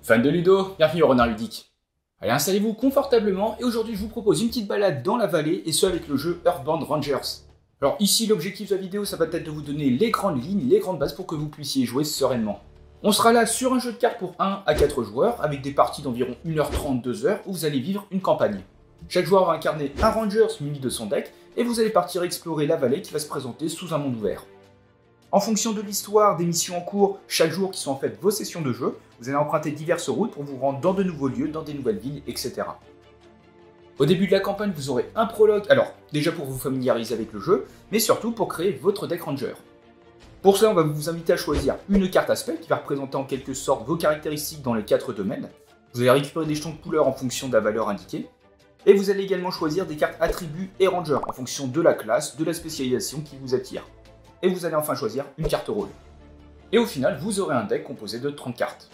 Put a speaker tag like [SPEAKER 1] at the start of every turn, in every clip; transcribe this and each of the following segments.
[SPEAKER 1] Fans de Ludo, bienvenue au Renard Ludique. Allez, installez-vous confortablement et aujourd'hui je vous propose une petite balade dans la vallée et ce avec le jeu Earthbound Rangers. Alors ici l'objectif de la vidéo ça va être de vous donner les grandes lignes, les grandes bases pour que vous puissiez jouer sereinement. On sera là sur un jeu de cartes pour 1 à 4 joueurs avec des parties d'environ 1h30, 2h où vous allez vivre une campagne. Chaque joueur va incarner un Rangers muni de son deck et vous allez partir explorer la vallée qui va se présenter sous un monde ouvert. En fonction de l'histoire, des missions en cours, chaque jour qui sont en fait vos sessions de jeu, vous allez emprunter diverses routes pour vous rendre dans de nouveaux lieux, dans des nouvelles villes, etc. Au début de la campagne, vous aurez un prologue, alors déjà pour vous familiariser avec le jeu, mais surtout pour créer votre deck Ranger. Pour cela, on va vous inviter à choisir une carte aspect qui va représenter en quelque sorte vos caractéristiques dans les 4 domaines. Vous allez récupérer des jetons de couleur en fonction de la valeur indiquée. Et vous allez également choisir des cartes attributs et Ranger en fonction de la classe, de la spécialisation qui vous attire. Et vous allez enfin choisir une carte rôle. Et au final, vous aurez un deck composé de 30 cartes.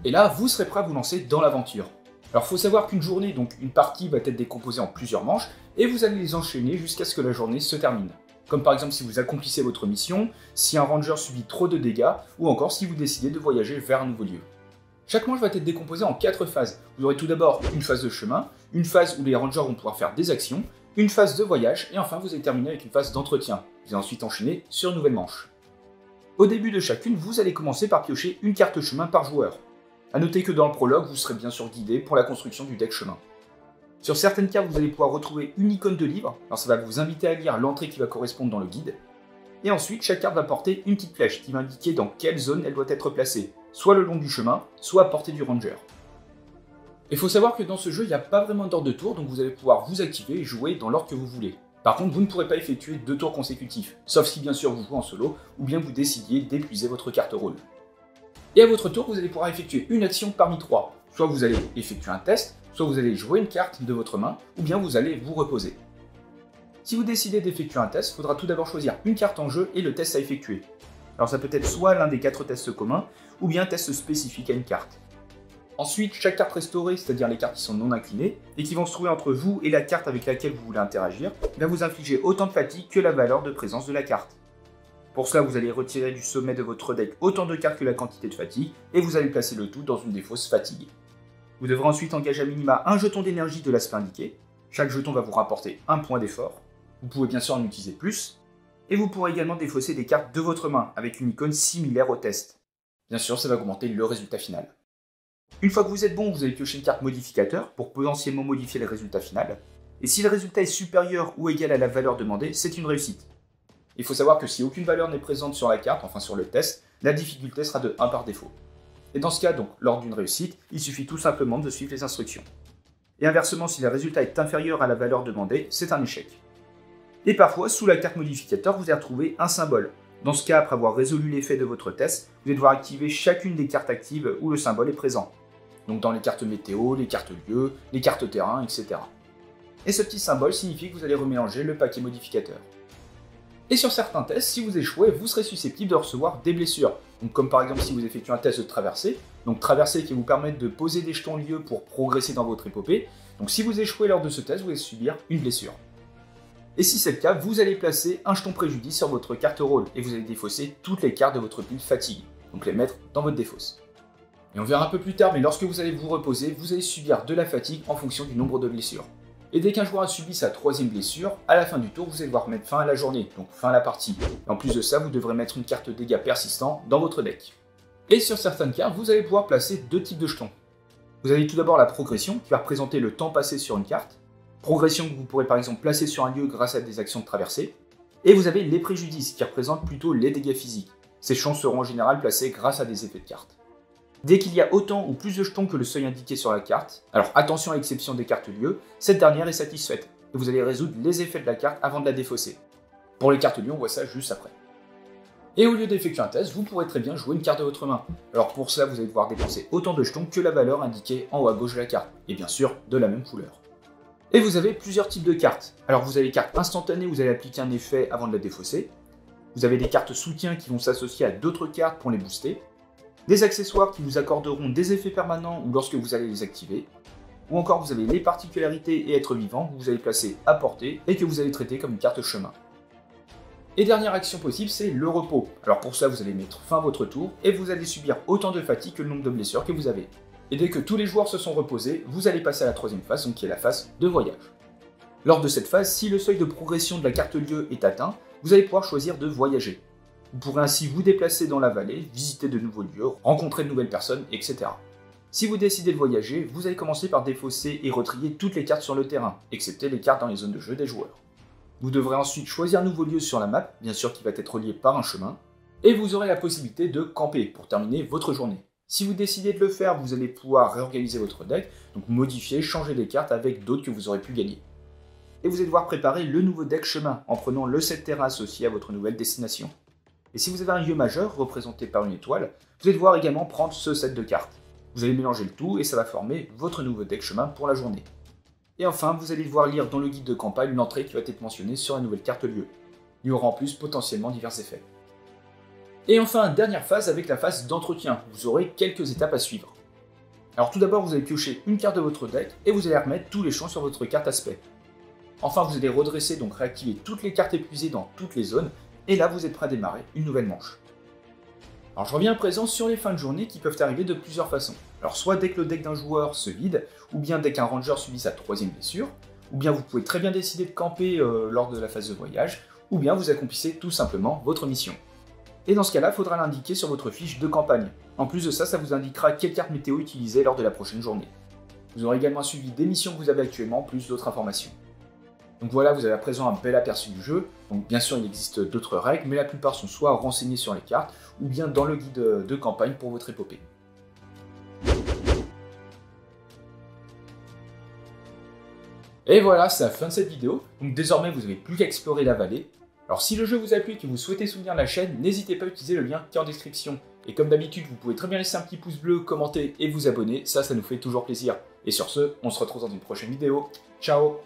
[SPEAKER 1] Et là, vous serez prêt à vous lancer dans l'aventure. Alors, il faut savoir qu'une journée, donc une partie, va être décomposée en plusieurs manches, et vous allez les enchaîner jusqu'à ce que la journée se termine. Comme par exemple si vous accomplissez votre mission, si un ranger subit trop de dégâts, ou encore si vous décidez de voyager vers un nouveau lieu. Chaque manche va être décomposée en 4 phases. Vous aurez tout d'abord une phase de chemin, une phase où les rangers vont pouvoir faire des actions, une phase de voyage, et enfin vous allez terminer avec une phase d'entretien. Vous allez ensuite enchaîner sur une nouvelle manche. Au début de chacune, vous allez commencer par piocher une carte chemin par joueur. A noter que dans le prologue, vous serez bien sûr guidé pour la construction du deck chemin. Sur certaines cartes, vous allez pouvoir retrouver une icône de livre, alors ça va vous inviter à lire l'entrée qui va correspondre dans le guide. Et ensuite, chaque carte va porter une petite flèche qui va indiquer dans quelle zone elle doit être placée, soit le long du chemin, soit à portée du ranger. Il faut savoir que dans ce jeu, il n'y a pas vraiment d'ordre de tour, donc vous allez pouvoir vous activer et jouer dans l'ordre que vous voulez. Par contre, vous ne pourrez pas effectuer 2 tours consécutifs, sauf si bien sûr vous jouez en solo, ou bien vous décidiez d'épuiser votre carte rôle. Et à votre tour, vous allez pouvoir effectuer une action parmi 3. Soit vous allez effectuer un test, soit vous allez jouer une carte de votre main, ou bien vous allez vous reposer. Si vous décidez d'effectuer un test, il faudra tout d'abord choisir une carte en jeu et le test à effectuer. Alors ça peut être soit l'un des 4 tests communs, ou bien un test spécifique à une carte. Ensuite, chaque carte restaurée, c'est-à-dire les cartes qui sont non inclinées, et qui vont se trouver entre vous et la carte avec laquelle vous voulez interagir, va vous infliger autant de fatigue que la valeur de présence de la carte. Pour cela, vous allez retirer du sommet de votre deck autant de cartes que la quantité de fatigue, et vous allez placer le tout dans une des fausses fatigues. Vous devrez ensuite engager à minima un jeton d'énergie de l'aspect indiqué. Chaque jeton va vous rapporter un point d'effort. Vous pouvez bien sûr en utiliser plus. Et vous pourrez également défausser des cartes de votre main avec une icône similaire au test. Bien sûr, ça va augmenter le résultat final. Une fois que vous êtes bon, vous allez piocher une carte modificateur pour potentiellement modifier le résultat final. Et si le résultat est supérieur ou égal à la valeur demandée, c'est une réussite. Il faut savoir que si aucune valeur n'est présente sur la carte, enfin sur le test, la difficulté sera de 1 par défaut. Et dans ce cas, donc, lors d'une réussite, il suffit tout simplement de suivre les instructions. Et inversement, si le résultat est inférieur à la valeur demandée, c'est un échec. Et parfois, sous la carte modificateur, vous allez retrouver un symbole. Dans ce cas, après avoir résolu l'effet de votre test, vous allez devoir activer chacune des cartes actives où le symbole est présent. Donc dans les cartes météo, les cartes lieux, les cartes terrain, etc. Et ce petit symbole signifie que vous allez remélanger le paquet modificateur. Et sur certains tests, si vous échouez, vous serez susceptible de recevoir des blessures. Donc comme par exemple si vous effectuez un test de traversée, donc traversée qui vous permet de poser des jetons lieux pour progresser dans votre épopée. Donc si vous échouez lors de ce test, vous allez subir une blessure. Et si c'est le cas, vous allez placer un jeton préjudice sur votre carte rôle et vous allez défausser toutes les cartes de votre pile fatigue, donc les mettre dans votre défausse. Et on verra un peu plus tard, mais lorsque vous allez vous reposer, vous allez subir de la fatigue en fonction du nombre de blessures. Et dès qu'un joueur a subi sa 3e blessure, à la fin du tour, vous allez devoir mettre fin à la journée, donc fin à la partie. Et en plus de ça, vous devrez mettre une carte dégâts persistants dans votre deck. Et sur certaines cartes, vous allez pouvoir placer 2 types de jetons. Vous avez tout d'abord la progression, qui va représenter le temps passé sur une carte. Progression que vous pourrez par exemple placer sur un lieu grâce à des actions de traversée. Et vous avez les préjudices, qui représentent plutôt les dégâts physiques. Ces jetons seront en général placés grâce à des effets de carte. Dès qu'il y a autant ou plus de jetons que le seuil indiqué sur la carte, alors attention à l'exception des cartes lieux, cette dernière est satisfaite, et vous allez résoudre les effets de la carte avant de la défausser. Pour les cartes lieux, on voit ça juste après. Et au lieu d'effectuer un test, vous pourrez très bien jouer une carte de votre main. Alors pour cela, vous allez devoir dépenser autant de jetons que la valeur indiquée en haut à gauche de la carte, et bien sûr de la même couleur. Et vous avez plusieurs types de cartes. Alors vous avez les cartes instantanées où vous allez appliquer un effet avant de la défausser. Vous avez des cartes soutien qui vont s'associer à d'autres cartes pour les booster. Des accessoires qui vous accorderont des effets permanents ou lorsque vous allez les activer. Ou encore vous avez les particularités et êtres vivants que vous allez placer à portée et que vous allez traiter comme une carte chemin. Et dernière action possible, c'est le repos. Alors pour ça, vous allez mettre fin à votre tour et vous allez subir autant de fatigue que le nombre de blessures que vous avez. Et dès que tous les joueurs se sont reposés, vous allez passer à la troisième phase, donc qui est la phase de voyage. Lors de cette phase, si le seuil de progression de la carte lieu est atteint, vous allez pouvoir choisir de voyager. Vous pourrez ainsi vous déplacer dans la vallée, visiter de nouveaux lieux, rencontrer de nouvelles personnes, etc. Si vous décidez de voyager, vous allez commencer par défausser et retrier toutes les cartes sur le terrain, excepté les cartes dans les zones de jeu des joueurs. Vous devrez ensuite choisir un nouveau lieu sur la map, bien sûr qui va être relié par un chemin, et vous aurez la possibilité de camper pour terminer votre journée. Si vous décidez de le faire, vous allez pouvoir réorganiser votre deck, donc modifier, changer des cartes avec d'autres que vous aurez pu gagner. Et vous allez devoir préparer le nouveau deck chemin en prenant le set terrain associé à votre nouvelle destination. Et si vous avez un lieu majeur représenté par une étoile, vous allez devoir également prendre ce set de cartes. Vous allez mélanger le tout et ça va former votre nouveau deck chemin pour la journée. Et enfin, vous allez devoir lire dans le guide de campagne l'entrée qui va être mentionnée sur la nouvelle carte lieu. Il y aura en plus potentiellement divers effets. Et enfin, dernière phase avec la phase d'entretien. Vous aurez quelques étapes à suivre. Alors tout d'abord, vous allez piocher une carte de votre deck et vous allez remettre tous les champs sur votre carte aspect. Enfin, vous allez redresser, donc réactiver toutes les cartes épuisées dans toutes les zones, et là vous êtes prêt à démarrer une nouvelle manche. Alors je reviens à présent sur les fins de journée qui peuvent arriver de plusieurs façons. Alors soit dès que le deck d'un joueur se vide, ou bien dès qu'un ranger subit sa troisième blessure, ou bien vous pouvez très bien décider de camper lors de la phase de voyage, ou bien vous accomplissez tout simplement votre mission. Et dans ce cas-là, il faudra l'indiquer sur votre fiche de campagne. En plus de ça, ça vous indiquera quelle carte météo utiliser lors de la prochaine journée. Vous aurez également un suivi des missions que vous avez actuellement, plus d'autres informations. Donc voilà, vous avez à présent un bel aperçu du jeu. Donc bien sûr, il existe d'autres règles, mais la plupart sont soit renseignées sur les cartes, ou bien dans le guide de campagne pour votre épopée. Et voilà, c'est la fin de cette vidéo. Donc désormais, vous n'avez plus qu'à explorer la vallée. Alors si le jeu vous a plu et que vous souhaitez soutenir la chaîne, n'hésitez pas à utiliser le lien qui est en description. Et comme d'habitude, vous pouvez très bien laisser un petit pouce bleu, commenter et vous abonner, ça nous fait toujours plaisir. Et sur ce, on se retrouve dans une prochaine vidéo. Ciao!